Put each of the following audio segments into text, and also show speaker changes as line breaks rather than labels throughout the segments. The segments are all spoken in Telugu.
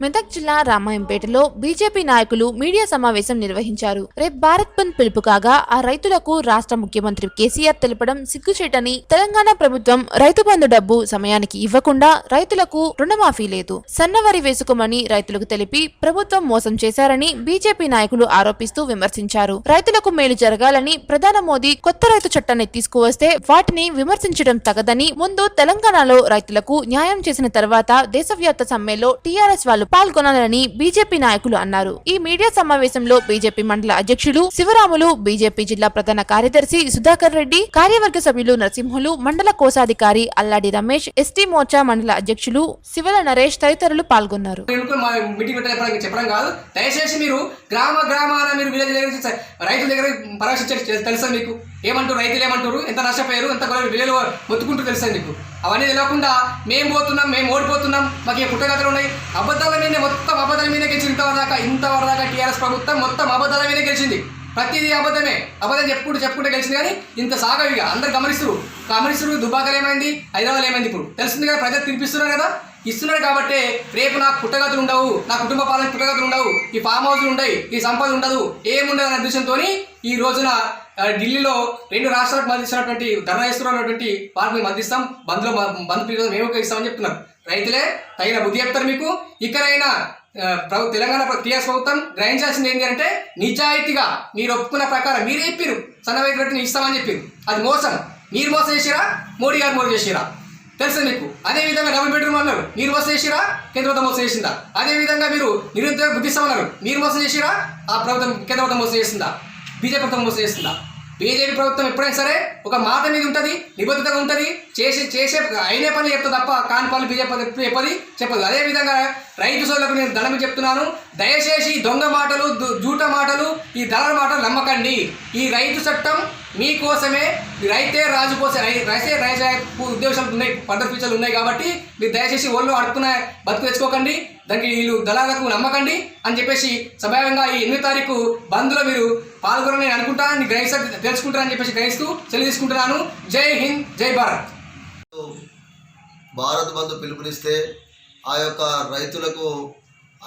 మెదక్ జిల్లా రామాయంపేటలో బీజేపీ నాయకులు మీడియా సమావేశం నిర్వహించారు. రేపు భారత్ బంద్ పిలుపు కాగా ఆ రైతులకు రాష్ట్ర ముఖ్యమంత్రి కేసీఆర్ తెలపడం సిగ్గుచేటని, తెలంగాణ ప్రభుత్వం రైతు బంధు డబ్బు సమయానికి ఇవ్వకుండా రైతులకు రుణమాఫీ లేదు, సన్నవరి వేసుకోమని రైతులకు తెలిపి ప్రభుత్వం మోసం చేశారని బీజేపీ నాయకులు ఆరోపిస్తూ విమర్శించారు. రైతులకు మేలు జరగాలని ప్రధాని మోదీ కొత్త రైతు చట్టాన్ని తీసుకువస్తే వాటిని విమర్శించడం తగదని, ముందు తెలంగాణలో రైతులకు న్యాయం చేసిన తర్వాత దేశవ్యాప్త సమ్మెలో టీఆర్ఎస్ వాళ్ళు పాల్గొనాలని బీజేపీ నాయకులు అన్నారు. ఈ మీడియా సమావేశంలో బీజేపీ మండల అధ్యక్షులు శివరాములు, బీజేపీ జిల్లా ప్రధాన కార్యదర్శి సుధాకర్ రెడ్డి, కార్యవర్గ సభ్యులు నరసింహులు, మండల కోశాధికారి అల్లాడి రమేష్, ఎస్టీ మోర్చా మండల అధ్యక్షులు శివల నరేష్ తదితరులు పాల్గొన్నారు.
చెప్పడం కాదు, దయచేసి మీరు గ్రామాన మీరు విలేజ్ దగ్గర రైతుల దగ్గర పరామర్శించారు. తెలుసా మీకు ఏమంటారు, రైతులు ఏమంటారు, ఎంత నష్టపోయారు, ఎంత విలువలు మొత్తుకుంటూ తెలుసా మీకు? అవన్నీ తెలియకుండా మేము పోతున్నాం, మేము ఓడిపోతున్నాం, మాకు ఏ పుట్టగతులు ఉన్నాయి, అబద్ధాల మీదే మొత్తం అబద్ధాల మీదే గెలిచింది. ఇంతవరదాకా టీఆర్ఎస్ ప్రభుత్వం మొత్తం అబద్ధాల మీదే గెలిచింది. ప్రతిదీ అబద్ధమే, అబద్ధం చెప్పుకుంటే గెలిచింది. కానీ ఇంత సాగవిగా అందరు గమనిస్తున్నారు. దుబ్బాకలు ఏమైంది, హైదరాబాద్ ఏమైంది, ఇప్పుడు తెలిసింది కదా, ప్రజలు తినిపిస్తున్నారు కదా, ఇస్తున్నారు. కాబట్టి రేపు నాకు పుట్టగతులు ఉండవు, నా కుటుంబ పాలన పుట్టగతులు ఉండవు, ఈ ఫామ్ హౌస్లు ఉండవు, ఈ సంపద ఉండదు, ఏముండదు అనే ఉద్దేశంతో ఈ రోజున ఢిల్లీలో 2 రాష్ట్రాలకు మధ్యస్తున్నటువంటి ధర్నా చేస్తున్నటువంటి వారిని మధ్యస్తాం, బంద్ పిలుపు మేము ఇస్తామని చెప్తున్నారు. రైతులే తగిన బుద్ధి చెప్తారు మీకు. ఇక్కడైనా తెలంగాణ టీఆర్ఎస్ ప్రభుత్వం గ్రహించాల్సింది ఏంటి అంటే, నిజాయితీగా మీరు ఒప్పుకున్న ప్రకారం మీరే చెప్పారు సన్నవైపు రేటుని ఇస్తామని చెప్పారు. అది మోసం. మీరు మోసం చేసిరా, మోడీ గారు మోసం చేసిరా తెలుసు మీకు. అదేవిధంగా డబుల్ బెడ్రూమ్ అన్నారు, మీరు మోసం చేసిరా, కేంద్ర ప్రభుత్వం మోసం చేసిందా? అదేవిధంగా మీరు నిరుద్యోగ బుద్ధిస్తామన్నారు, మీరు మోసం చేసిరా, ఆ ప్రభుత్వం కేంద్ర ప్రభుత్వం మోసం చేస్తుందా, బీజేపీ ప్రభుత్వం మోసం చేస్తుందా? బీజేపీ ప్రభుత్వం ఎప్పుడైనా సరే ఒక మాట మీద ఉంటుంది, నిబద్ధతగా ఉంటుంది, చేసే అయినే పనులు చెప్తుంది తప్ప కాని పనులు బీజేపీ చెప్పదు. అదేవిధంగా రైతు సోదరులకు నేను దండం చెప్తున్నాను, దయచేసి దొంగ మాటలు, జూట మాటలు, ఈ దళాల మాటలు నమ్మకండి. ఈ రైతు చట్టం మీకోసమే, రైతే రాజు కోసం, రైతే ఉద్దేశాలు ఉన్నాయి, పద్ధతి ఫీచర్లు ఉన్నాయి. కాబట్టి మీరు దయచేసి ఒళ్ళు అడుక్కున్న బతుకు తెచ్చుకోకండి, దానికి వీళ్ళు దళాలకు నమ్మకండి అని చెప్పేసి సమయంగా ఈ 8వ తారీఖు బంద్లో మీరు పాల్గొనని అనుకుంటానని తెలుసుకుంటారని చెప్పేసి గ్రహిస్తూ సెలవు తీసుకుంటున్నాను. జై హింద్, జై భారత్.
భారత్ బంద్ పిలుపునిస్తే ఆ యొక్క రైతులకు,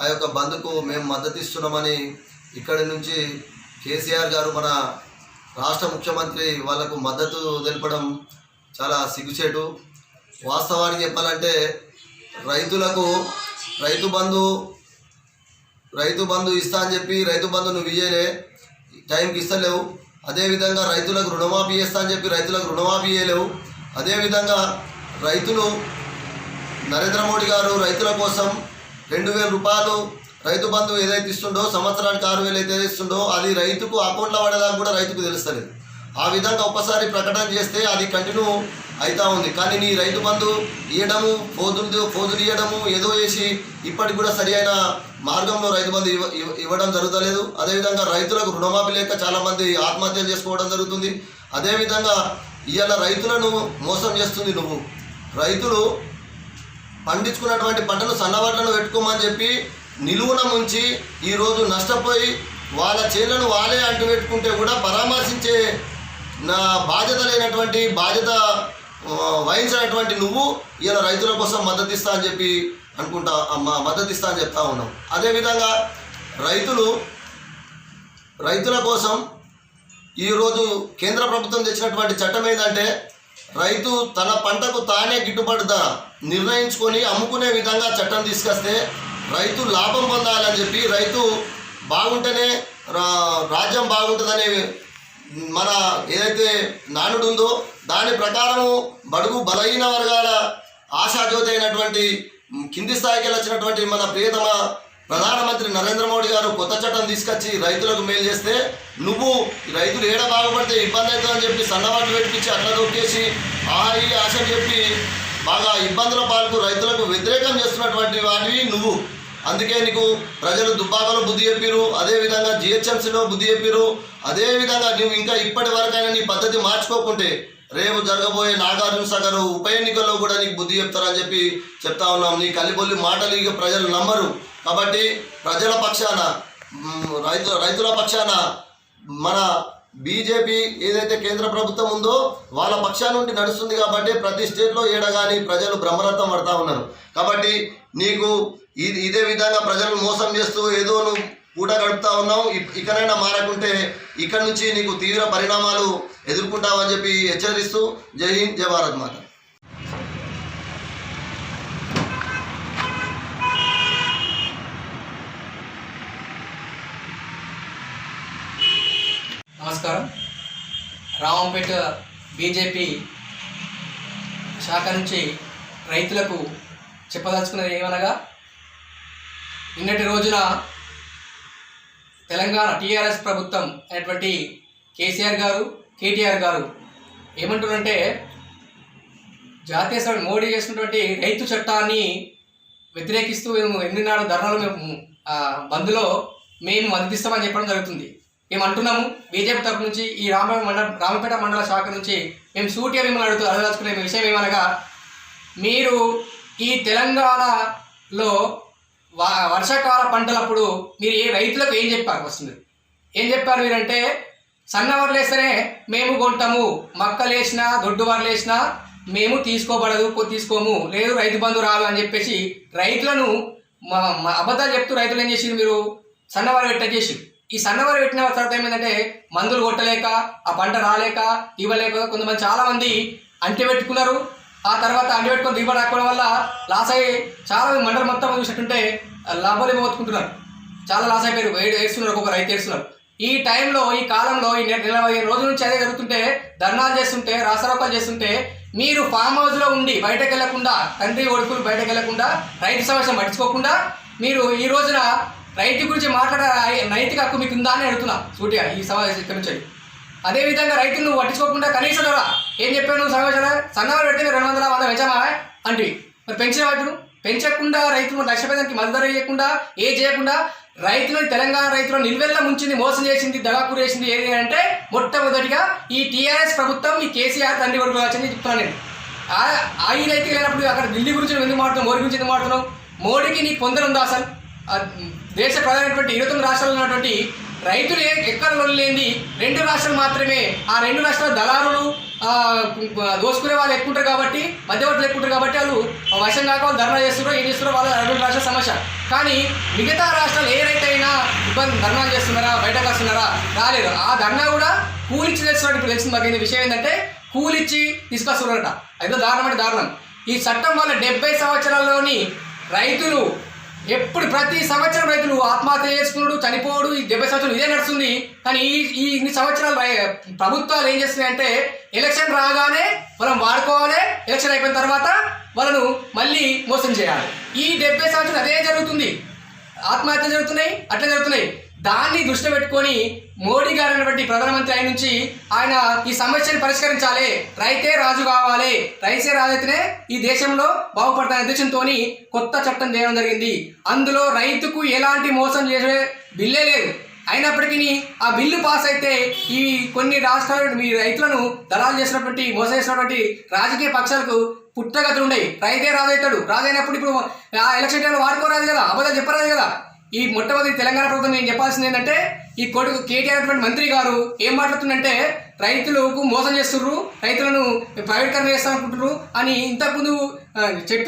ఆ యొక్క బంద్కు మేము మద్దతు ఇస్తున్నామని ఇక్కడి నుంచి కేసీఆర్ గారు మన రాష్ట్ర ముఖ్యమంత్రి వాళ్లకు మద్దతు తెలపడం చాలా సిగ్గుచేటు. వాస్తవానికి చెప్పాలంటే రైతులకు రైతు బంధు ఇస్తా అని చెప్పి రైతు బంధు నువ్వు ఇయ్యలే, టైంకి ఇస్తలేవు. అదేవిధంగా రైతులకు రుణమాఫీ చేస్తా అని చెప్పి రైతులకు రుణమాఫీ చేయలేవు. అదేవిధంగా రైతులు, నరేంద్ర మోడీ గారు రైతుల కోసం 2000 రూపాయలు రైతు బంధు ఏదైతే ఇస్తుండో, సంవత్సరానికి 6000 అయితే ఇస్తుండో, అది రైతుకు అకౌంట్లో పడేదాకా కూడా రైతుకు తెలుస్తలేదు. ఆ విధంగా ఒక్కసారి ప్రకటన చేస్తే అది కంటిన్యూ అవుతూ ఉంది. కానీ నీ రైతు బంధు ఇవ్వడము, ఫోజులు ఇవ్వడము ఏదో చేసి ఇప్పటికి కూడా సరి అయిన మార్గంలో రైతు బంధు ఇవ్వడం జరుగుతలేదు. అదేవిధంగా రైతులకు రుణమాఫీ లేక చాలామంది ఆత్మహత్యలు చేసుకోవడం జరుగుతుంది. అదేవిధంగా ఇవాళ రైతులను మోసం చేస్తుంది నువ్వు. రైతులు పండించుకున్నటువంటి పంటను సన్నవడ్లను పెట్టుకోమని చెప్పి నిలువున ముంచి ఈరోజు నష్టపోయి వాళ్ళ చేళ్లను వాళ్ళే అంటు పెట్టుకుంటే కూడా పరామర్శించే నా బాధ్యత లేనటువంటి, బాధ్యత వహించినటువంటి నువ్వు ఇలా రైతుల కోసం మద్దతు ఇస్తా అని చెప్పి మద్దతు ఇస్తా అని చెప్తా ఉన్నావు. అదేవిధంగా రైతుల కోసం ఈరోజు కేంద్ర ప్రభుత్వం తెచ్చినటువంటి చట్టం ఏంటంటే, రైతు తన పంటకు తానే గిట్టుబాటు ధర నిర్ణయించుకొని అమ్ముకునే విధంగా చట్టం తీసుకొస్తే రైతు లాభం పొందాలని చెప్పి, రైతు బాగుంటేనే రాజ్యం బాగుంటుందనే మన ఏదైతే నానుడు ఉందో దాని ప్రకారము బడుగు బలహీన వర్గాల ఆశాజ్యోతి అయినటువంటి కింది స్థాయికి వచ్చినటువంటి మన ప్రియతమ ప్రధానమంత్రి నరేంద్ర మోడీ గారు కొత్త చట్టం తీసుకొచ్చి రైతులకు మేలు చేస్తే, నువ్వు రైతులు ఏడ బాగుపడితే ఇబ్బంది అవుతుందని చెప్పి సన్నవాట్లు పెట్టించి అట్లా దొక్కేసి ఈ ఆశ చెప్పి బాగా ఇబ్బందుల పాలకు రైతులకు వ్యతిరేకం చేస్తున్నటువంటి వాడివి నువ్వు. అందుకే నీకు ప్రజలు దుబ్బాకలో బుద్ధి చెప్పారు, అదేవిధంగా జిహెచ్ఎంసీలో బుద్ధి చెప్పారు. అదేవిధంగా నువ్వు ఇంకా ఇప్పటి వరకైనా నీ పద్ధతి మార్చుకోకుంటే రేపు జరగబోయే నాగార్జున సాగర్ ఉప ఎన్నికల్లో కూడా నీకు బుద్ధి చెప్తారని చెప్పి చెప్తా ఉన్నాం. నీ కలిబొల్లి మాటలు ఇక ప్రజలు నమ్మరు. కాబట్టి ప్రజల పక్షాన, రైతుల పక్షాన మన బీజేపీ ఏదైతే కేంద్ర ప్రభుత్వం ఉందో వాళ్ళ పక్షాన నుండి నడుస్తుంది. కాబట్టి ప్రతి స్టేట్లో ఏడగాని ప్రజలు బ్రహ్మరథం పడతా ఉన్నారు. కాబట్టి నీకు ఇదే విధంగా ప్రజలను మోసం చేస్తూ ఏదో నువ్వు పూట గడుపుతా ఉన్నావు, ఇకనైనా మారకుంటే ఇక్కడ నుంచి నీకు తీవ్ర పరిణామాలు ఎదుర్కొంటావని చెప్పి హెచ్చరిస్తూ జై హింద్, జై భారత్ మాత.
నమస్కారం. రామంపేట బీజేపీ శాఖ నుంచి రైతులకు చెప్పదలుచుకున్నది ఏమనగా, నిన్నటి రోజున తెలంగాణ టీఆర్ఎస్ ప్రభుత్వం అయినటువంటి కేసీఆర్ గారు, కేటీఆర్ గారు ఏమంటున్నారంటే, జాతీయ స్థాయి మోడీ చేసినటువంటి రైతు చట్టాన్ని వ్యతిరేకిస్తూ మేము 8 నాడు ధర్నాలు మేము బంద్లో మేము మద్దతిస్తామని చెప్పడం జరుగుతుంది. మేము అంటున్నాము బీజేపీ తరఫు నుంచి, ఈ రామపేట మండల శాఖ నుంచి మేము సూటిగా మిమ్మల్ని అడగదలుచుకునే విషయం ఏమనగా, మీరు ఈ తెలంగాణలో వర్షాకాల పంటలప్పుడు మీరు ఏ రైతులకు ఏం చెప్పారు? వస్తుంది ఏం చెప్పారు మీరంటే, సన్నవర్లు వేస్తేనే మేము కొంటాము, మక్కలు వేసినా దొడ్డువర్లు వేసినా మేము తీసుకోము, లేదు రైతు బంధు రాదు అని చెప్పేసి రైతులను అబద్ధాలు చెప్తూ రైతులు ఏం చేసి మీరు సన్నవారు పెట్టేసి, ఈ సన్నవారు పెట్టిన తర్వాత ఏమైందంటే, మందులు కొట్టలేక, ఆ పంట రాలేక, ఇవ్వలేక కొంతమంది చాలామంది అంటిపెట్టుకున్నారు. ఆ తర్వాత అంటిపెట్టుకొని దిగుబడి రాకపోవడం వల్ల లాస్ అయ్యి చాలా మండలం మొత్తం చూసినట్టుంటే లాభాలు పోగొట్టుకుంటున్నారు. చాలా లాస్ అయిపోయారు, ఏడుస్తున్నారు, ఒక్కొక్క రైతు ఏడుస్తున్నారు. ఈ టైంలో, ఈ కాలంలో, ఈ 15 రోజుల నుంచి అదే జరుగుతుంటే, ధర్నాలు చేస్తుంటే, రాస్తారోకాలు చేస్తుంటే, మీరు ఫామ్ హౌస్లో ఉండి బయటకు వెళ్లకుండా, తండ్రి కొడుకులు బయటకు వెళ్లకుండా, రైతు సమస్య పట్టించుకోకుండా, మీరు ఈ రోజున రైతు గురించి మాట్లాడే నైతిక హక్కు మీకు ఉందా అని అడుగుతున్నా సూటిగా ఈ సమావేశం ఇక్కడ నుంచి. అదేవిధంగా రైతులు నువ్వు పట్టించుకోకుండా కనీసం ధర ఏం చెప్పావు నువ్వు సమావేశంలో, సన్నవారు పెడితే 200 100 పెంచామా అంటివి. మరి పెంచిన వాటిని పెంచకుండా, రైతులు నష్టపోయేదానికి మద్దతు ధర చేయకుండా, ఏ చేయకుండా రైతులను, తెలంగాణ రైతులను నిల్వెల్లా ముంచింది, మోసం చేసింది, దగాకూర చేసింది ఏది అంటే, మొట్టమొదటిగా ఈ టీఆర్ఎస్ ప్రభుత్వం, ఈ కేసీఆర్ తండ్రి కొడుకు వచ్చింది చెప్తున్నాను నేను. ఈ రైతులు లేనప్పుడు అక్కడ ఢిల్లీ గురించి ఎందుకు మాట్లాడుతున్నావు, మోడీ గురించి ఎందుకు మాట్లాడుతున్నావు? మోడీకి నీకు పొందనుందా అసలు? దేశ ప్రధానమైనటువంటి 29 రాష్ట్రాల్లో ఉన్నటువంటి రైతులు ఎక్కడ లేనిది 2 రాష్ట్రాలు మాత్రమే. ఆ 2 రాష్ట్రాల దళారులు దోసుకునే వాళ్ళు ఎక్కుంటారు కాబట్టి, మధ్యవర్తులు ఎక్కుంటారు కాబట్టి వాళ్ళు వశం కాక వాళ్ళు ధర్నా చేస్తున్నారో ఏం చేస్తున్నారో వాళ్ళ 2 రాష్ట్రాల సమస్య. కానీ మిగతా రాష్ట్రాలు ఏ రైతు అయినా ధర్నాలు చేస్తున్నారా, బయటకు వస్తున్నారా? రాలేదు. ఆ ధర్నా కూడా కూలిచ్చి చేస్తున్నట్టు ఇప్పుడు తెలిసింది మాకు. విషయం ఏంటంటే, కూలిచ్చి తీసుకొస్తున్నారట. అయితే దారుణం అంటే దారుణం. ఈ చట్టం వల్ల 70 సంవత్సరాల్లోని రైతులు ఎప్పుడు ప్రతి సంవత్సరం రైతులు ఆత్మహత్య చేసుకున్నాడు, చనిపోడు. ఈ 70 సంవత్సరాలు ఇదే నడుస్తుంది. కానీ ఈ ఇన్ని సంవత్సరాలు ప్రభుత్వాలు ఏం చేస్తున్నాయంటే, ఎలక్షన్ రాగానే మనం వాడుకోవాలి, ఎలక్షన్ అయిపోయిన తర్వాత వాళ్ళను మళ్ళీ మోసం చేయాలి. ఈ 70 సంవత్సరాలు అదే జరుగుతుంది. ఆత్మహత్య జరుగుతున్నాయి, అట్లా జరుగుతున్నాయి. దాన్ని దృష్టిలో పెట్టుకొని మోడీ గారు అనేటువంటి ప్రధానమంత్రి అయిన నుంచి ఆయన ఈ సమస్యను పరిష్కరించాలి, రైతే రాజు కావాలి, రైతే రాజైతేనే ఈ దేశంలో బాగుపడతాయనే ఉద్దేశంతో కొత్త చట్టం చేయడం జరిగింది. అందులో రైతుకు ఎలాంటి మోసం చేసే బిల్లే లేదు. అయినప్పటికీ ఆ బిల్లు పాస్ అయితే ఈ కొన్ని రాష్ట్రాలు మీ రైతులను దళాలు చేసినటువంటి, మోసం చేసినటువంటి రాజకీయ పక్షాలకు పుట్టగతులు ఉన్నాయి. రైతే రాజవుతాడు. రాజైనప్పుడు ఇప్పుడు ఆ ఎలక్షన్ టైంలో వాడుకోరాదు కదా, అబద్ధాలు చెప్పరాదు కదా. ఈ మొట్టమొదటి తెలంగాణ ప్రభుత్వం నేను చెప్పాల్సింది ఏంటంటే, ఈ కొడుకు కేటీఆర్ అటువంటి మంత్రి గారు ఏం మాట్లాడుతుందంటే, రైతులకు మోసం చేస్తుర్రు, రైతులను ప్రైవేటీకరణ చేస్తామనుకుంటున్నారు అని ఇంతకుముందు చెప్పి